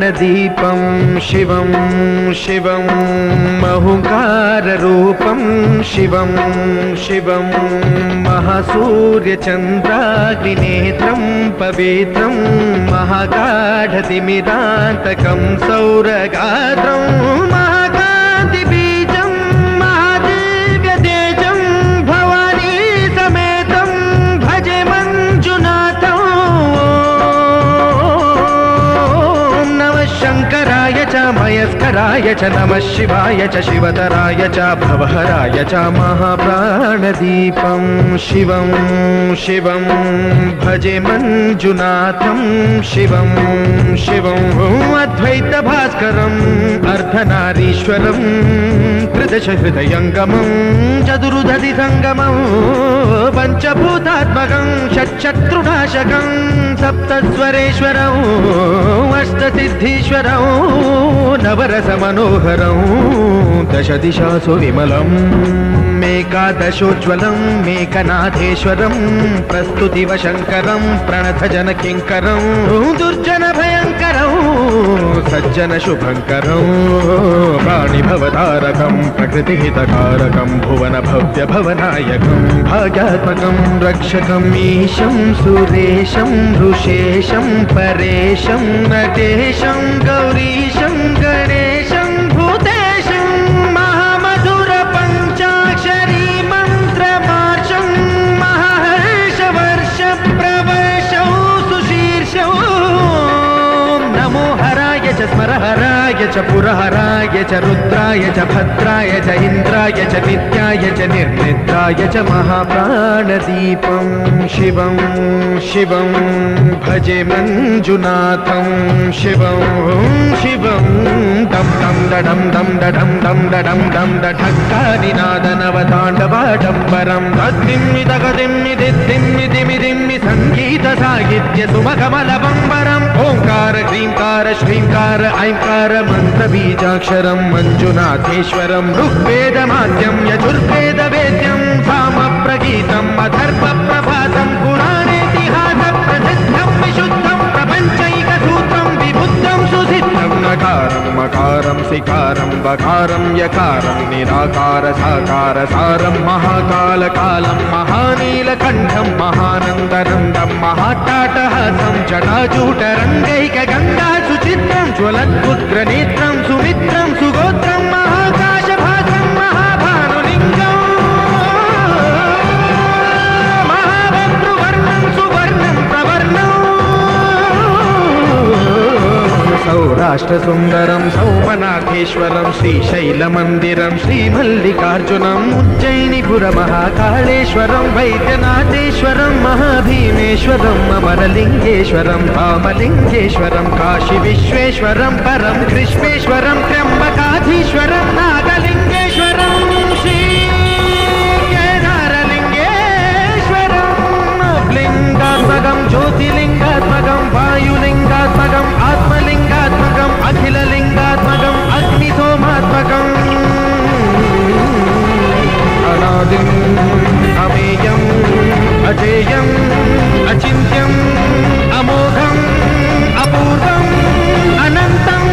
प्राणदीपं शिवं शिवं महुकाररूपं शिवं शिवं महासूर्यचन्द्राग्निनेत्रं पवित्रं महागाढतिमिरान्तकं सौरगात्रं महाकान्तिबीजं महादिव्यतेजं भवानी समेतं भजे मञ्जुनाथं। शङ्कराय च मयस्कराय च नमः शिवाय च शिवतराय च भवहराय च महाप्राणदीपं शिवं शिवं भजे मञ्जुनाथं शिवं शिवं अद्वैतभास्करम् अर्धनारीश्वरं त्रिदशहृदयङ्गमं चतुर्दधिसङ्गमं पञ्चभूतात्मकं षट्शत्रुनाशकं सप्तस्वरेश्वरं अष्टसिद्धीश्वरं नवरसमनोहरं दशदिशासु विमलम् मेकादशोज्ज्वलं मेकनाथेश्वरं प्रस्तुतिवशङ्करं प्रणतजनकिङ्करं दुर्जनभयङ्करं सज्जनशुभङ्करं प्राणिभवतारकं प्रकृतिहितकारकं भुवनभव्यभवनायकं भाग्यात्मकं रक्षकम् ईशं सुरेशं ऋषेशं परेशं नटेशं गौरीशं गणेशं भूतेशं महामधुरपञ्चाक्षरी मन्त्रमार्षं महाहर्षवर्षप्रवर्षौ सुशीर्षौ नमो हराय च स्मरहराय च पुरहराय च रुद्राय च भद्राय च इन्द्राय च नित्याय च निर्निद्राय च महाप्राणदीपं शिवं शिवं भजे मञ्जुनाथं शिवं शिवं दं दं दडं दं दडं दं दडं दं दढक्कानिनादनवताण्डवाडम्बरं तद्दिम्मि तगदिम्मि दिद्दिम्मि दिमि दिम्मि सङ्गीतसाहित्य सुमकमलबम्बरम् ओङ्कार क्रीङ्कार श्रीङ्कार ऐङ्कार मन्त्रबीजाक्षरं मञ्जुनाथेश्वरं ऋग्वेदमाद्यं यजुर्वेदवेद्यं सामप्रगीतम् अथर्वप्रभातं पुराणेतिहासप्रसिद्धं विशुद्धं प्रपञ्चैकसूत्रं विबुद्धं सुसिद्धं नकारं मकारं सिकारं बकारं यकारं निराकार साकार सारं महाकालकालं महानीलकण्ठं महानन्दनन्दं महाट्टाटहासं जटाजूटरङ्गैकगङ्गा सुचित्रं ज्वलद्पुत्रनेत्रं सुमित्रं सुगोत्रं महाकाशभासं महाभानुलिङ्गं महाभद्रुवर्णं सुवर्णं प्रवर्णं सौराष्ट्रसुन्दरं सौमनाथेश्वरं श्रीशैलमन्दिरं श्रीमल्लिकार्जुनम् उज्जयिनीपुरमहाकाळेश्वरं वैद्यनाथेश्वरं महाभीमेश्वरम् अमरलिङ्गेश्वरं रामलिङ्गेश्वरं काशीविश्वेश्वरं परं कृष्णेश्वरं त्र्यम्बकाधीश्वरं नागलिङ्गेश्वरं श्रीकेदारलिङ्गेश्वरं लिङ्गात्मकं ज्योतिलिङ्गात्मकं वायुलिङ्गात्मकम् आत्मलिङ्गात्मकम् अखिललिङ्गात्मकम् अग्निसोमात्मकम् अनादिम् अमेयम् अजेयम् अचिन्त्यम् अमोघम् अपूर्वम् अनन्तम्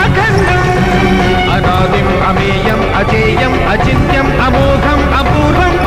अखण्डम् अनादिम् अमेयम् अजेयम् अचिन्त्यम् अमोघम् अपूर्वम्